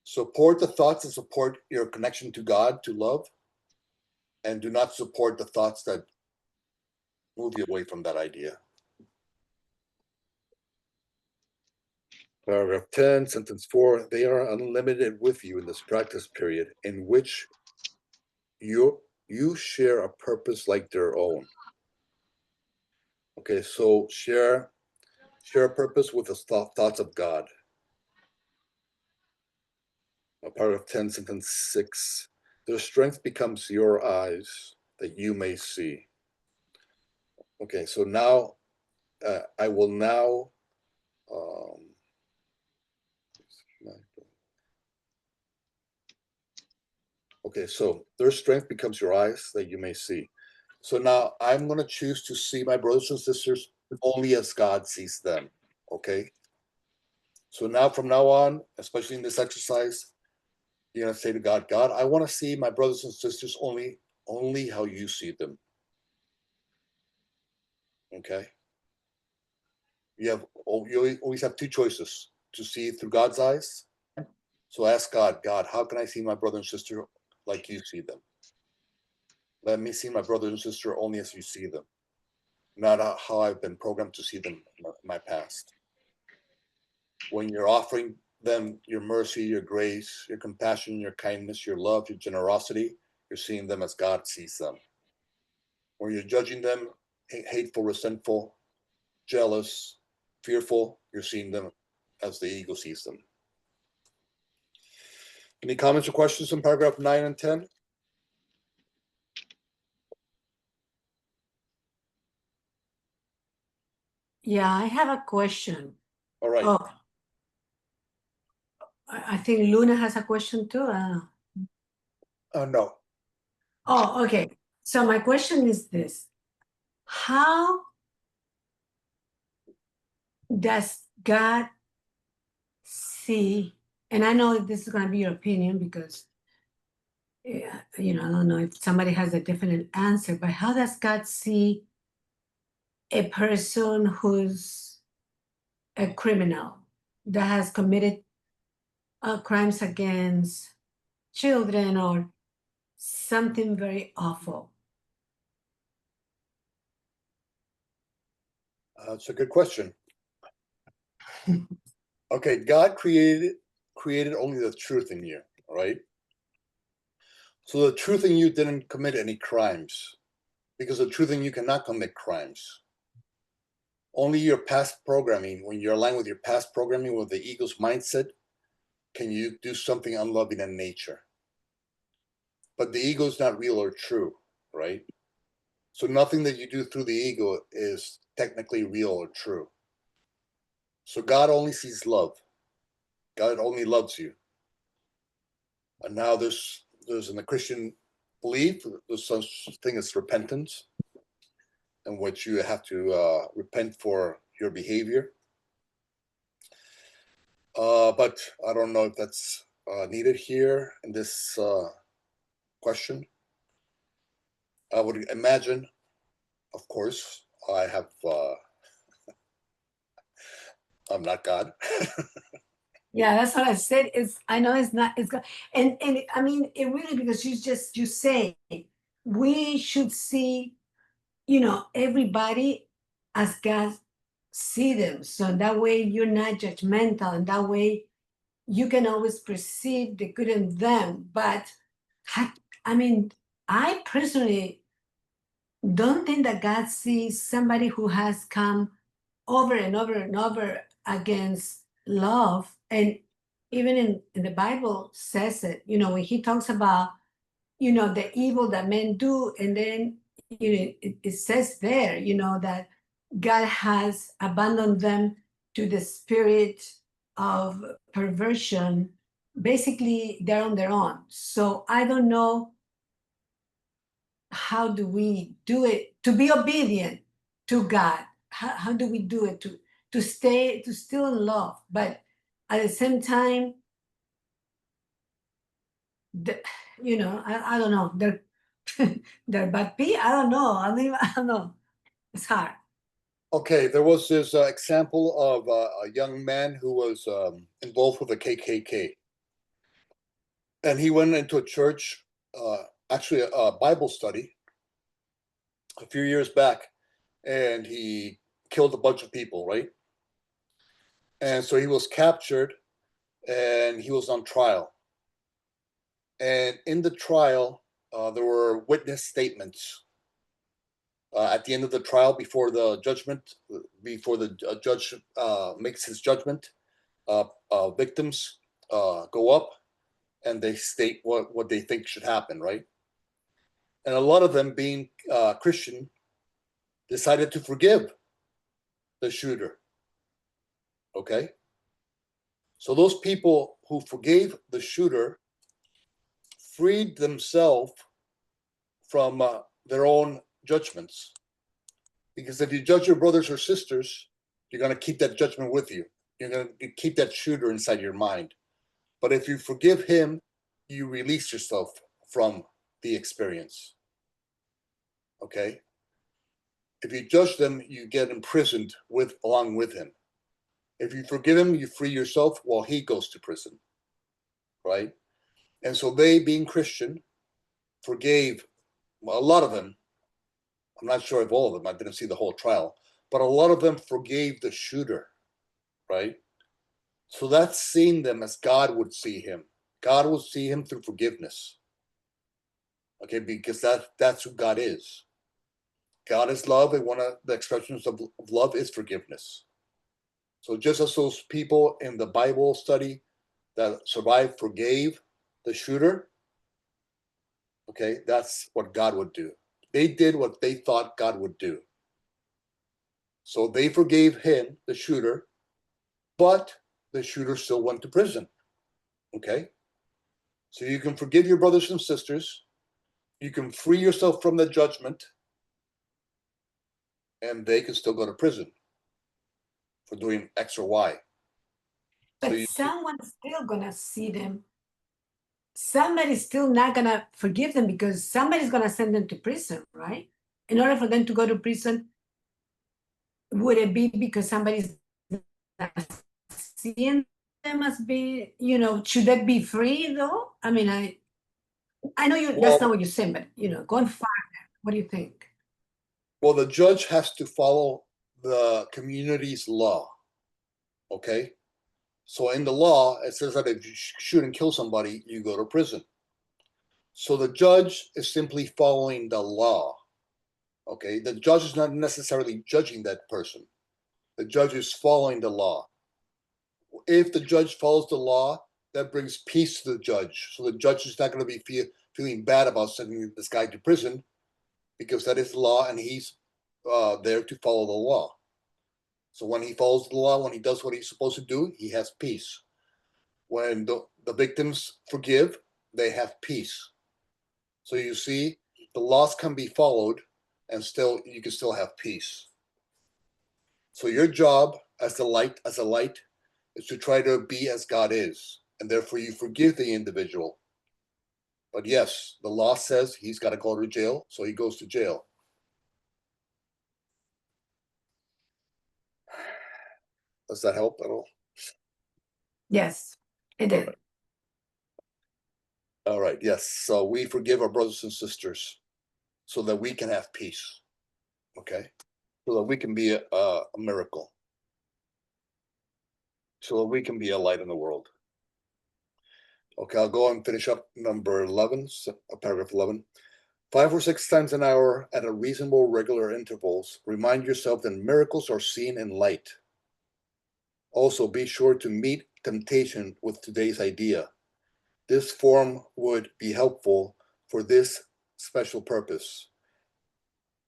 Support the thoughts that support your connection to God, to love, and do not support the thoughts that move you away from that idea. Paragraph 10, sentence 4, they are unlimited with you in this practice period in which you share a purpose like their own. Okay, so share a purpose with the thoughts of God. Paragraph 10, sentence 6, their strength becomes your eyes that you may see. Okay, so now I will now okay, so their strength becomes your eyes that you may see. So now I'm going to choose to see my brothers and sisters only as God sees them. Okay. So now, from now on, especially in this exercise, you're going to say to God, God, I want to see my brothers and sisters only how you see them. Okay. You always have two choices: to see through God's eyes. So ask God, God, how can I see my brother and sister like you see them? Let me see my brother and sister only as you see them, not how I've been programmed to see them in my past. When you're offering them your mercy, your grace, your compassion, your kindness, your love, your generosity, you're seeing them as God sees them. When you're judging them, hateful, resentful, jealous, fearful, you're seeing them as the ego sees them. Any comments or questions on paragraph 9 and 10? Yeah, I have a question. All right. Oh, I think Luna has a question too. No. Oh, okay. So my question is this. How does God see, and I know this is going to be your opinion because, I don't know if somebody has a definite answer, but how does God see a person who's a criminal that has committed crimes against children or something very awful? That's a good question. Okay, God created only the truth in you, all right? So the truth in you didn't commit any crimes, because the truth in you cannot commit crimes. Only your past programming, when you're aligned with your past programming, with the ego's mindset, can you do something unloving in nature. But the ego is not real or true, right? So nothing that you do through the ego is technically real or true. So God only sees love. God only loves you. And now there's in the Christian belief, there's such thing as repentance, in which you have to repent for your behavior. But I don't know if that's needed here in this question. I would imagine, of course, I'm not God. Yeah, that's what I said. I know it's not. It's God, and I mean it really, because you say we should see, everybody as God see them. So that way you're not judgmental, and that way you can always perceive the good in them. But I mean, I personally don't think that God sees somebody who has come over and over and over against love. And even in the Bible says it, when he talks about, the evil that men do, and then it says there, that God has abandoned them to the spirit of perversion. Basically, they're on their own. So I don't know, how do we do it to be obedient to God? How do we do it to still in love, but at the same time, I don't know, they're bad people. I don't know. I don't know. It's hard. Okay, there was this example of a young man who was involved with the KKK. And he went into a church, actually a Bible study, a few years back, and he killed a bunch of people, right? And so he was captured and he was on trial. And in the trial, there were witness statements. At the end of the trial, before the judgment, before the judge makes his judgment, victims go up and they state what they think should happen, right? And a lot of them, being Christian, decided to forgive the shooter. Okay? So those people who forgave the shooter freed themselves from their own judgments. Because if you judge your brothers or sisters, you're going to keep that judgment with you. You're going to keep that shooter inside your mind. But if you forgive him, you release yourself from the experience. Okay? If you judge them, you get imprisoned along with him. If you forgive him, you free yourself while he goes to prison. Right? And so they, being Christian, forgave a lot of them. I'm not sure if all of them, I didn't see the whole trial, but a lot of them forgave the shooter, right? So that's seeing them as God would see him. God will see him through forgiveness. Okay, because that's who God is. God is love, and one of the expressions of love is forgiveness. So just as those people in the Bible study that survived forgave the shooter, okay, that's what God would do. They did what they thought God would do. So they forgave him, the shooter, but the shooter still went to prison. Okay? So you can forgive your brothers and sisters, you can free yourself from the judgment, and they can still go to prison for doing X or Y. But someone's still gonna see them. Somebody's still not gonna forgive them because somebody's gonna send them to prison, right? In order for them to go to prison, would it be because somebody's not seeing them as being, should that be free though? I mean, I know that's not what you're saying, but going farther, what do you think? Well, the judge has to follow the community's law. Okay? So in the law, it says that if you shoot and kill somebody, you go to prison. So the judge is simply following the law. Okay? The judge is not necessarily judging that person. The judge is following the law. If the judge follows the law, that brings peace to the judge. So the judge is not going to be feeling bad about sending this guy to prison because that is the law and he's there to follow the law. So when he follows the law, when he does what he's supposed to do, he has peace. When the victims forgive, they have peace. So you see, the laws can be followed and you can still have peace. So your job as a light is to try to be as God is, and therefore you forgive the individual. But yes, the law says he's got to go to jail, so he goes to jail. Does that help at all? Yes, it did. All right, yes. So we forgive our brothers and sisters so that we can have peace, okay? So that we can be a miracle. so that we can be a light in the world. Okay, I'll go and finish up number 11, paragraph 11. 5 or 6 times an hour at a reasonable regular intervals, remind yourself that miracles are seen in light. Also, be sure to meet temptation with today's idea. This form would be helpful for this special purpose.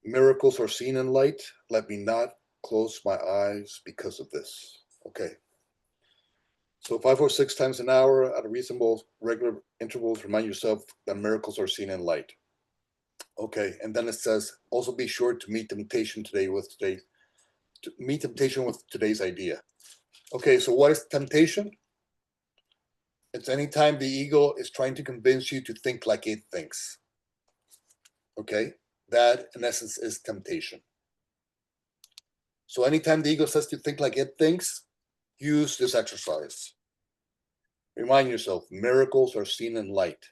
Miracles are seen in light. Let me not close my eyes because of this. Okay. So 5 or 6 times an hour at a reasonable regular intervals, remind yourself that miracles are seen in light. Okay, and then it says, also be sure to meet temptation with today's idea. Okay, so what is temptation? It's anytime the ego is trying to convince you to think like it thinks. Okay, that in essence is temptation. So anytime the ego says to think like it thinks, use this exercise. Remind yourself, miracles are seen in light,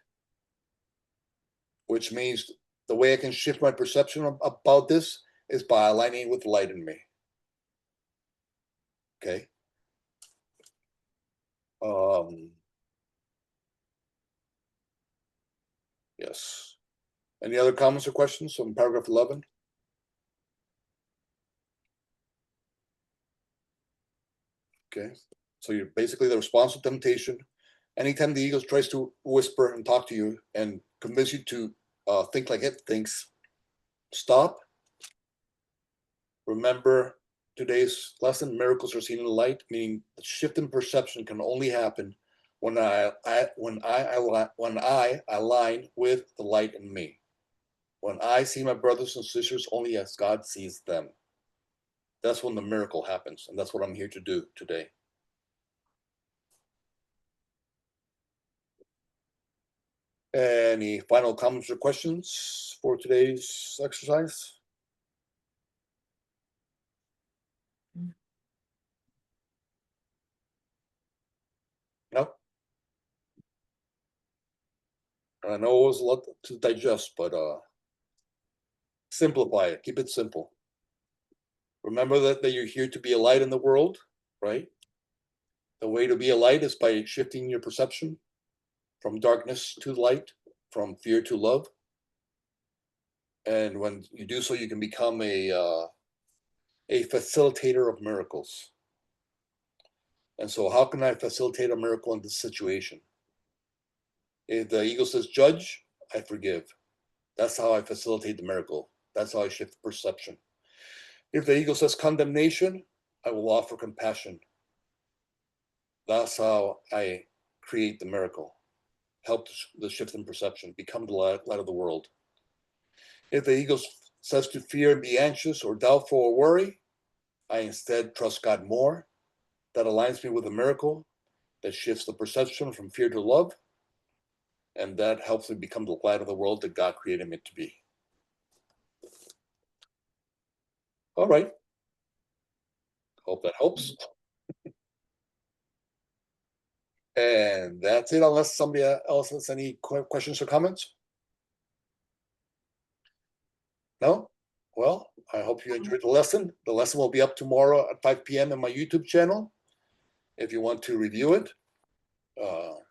which means the way I can shift my perception about this is by aligning with the light in me. Okay. Yes. Any other comments or questions on paragraph 11? Okay. So you're basically the response to temptation. Anytime the ego tries to whisper and talk to you and convince you to think like it thinks, stop. Remember today's lesson, miracles are seen in the light, meaning the shift in perception can only happen when I align with the light in me. When I see my brothers and sisters only as God sees them. That's when the miracle happens, and that's what I'm here to do today. Any final comments or questions for today's exercise? No? I know it was a lot to digest, but simplify it. Keep it simple. Remember that you're here to be a light in the world, right? The way to be a light is by shifting your perception from darkness to light, from fear to love. And when you do so, you can become a facilitator of miracles. And so how can I facilitate a miracle in this situation? If the ego says judge, I forgive. That's how I facilitate the miracle. That's how I shift perception. If the ego says condemnation, I will offer compassion. That's how I create the miracle. Help the shift in perception, become the light of the world. If the ego says to fear and be anxious or doubtful or worry, I instead trust God more. That aligns me with the miracle that shifts the perception from fear to love, and that helps me become the light of the world that God created me to be. All right. Hope that helps. And that's it, unless somebody else has any questions or comments. No? Well, I hope you enjoyed the lesson. The lesson will be up tomorrow at 5 p.m. on my YouTube channel. If you want to review it,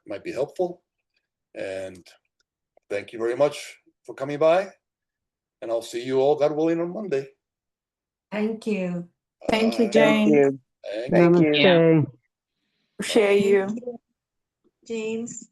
might be helpful. And thank you very much for coming by. And I'll see you all, God willing, on Monday. Thank you. Thank you, Thank Jane. you. Thank you. Yeah. Share you. James.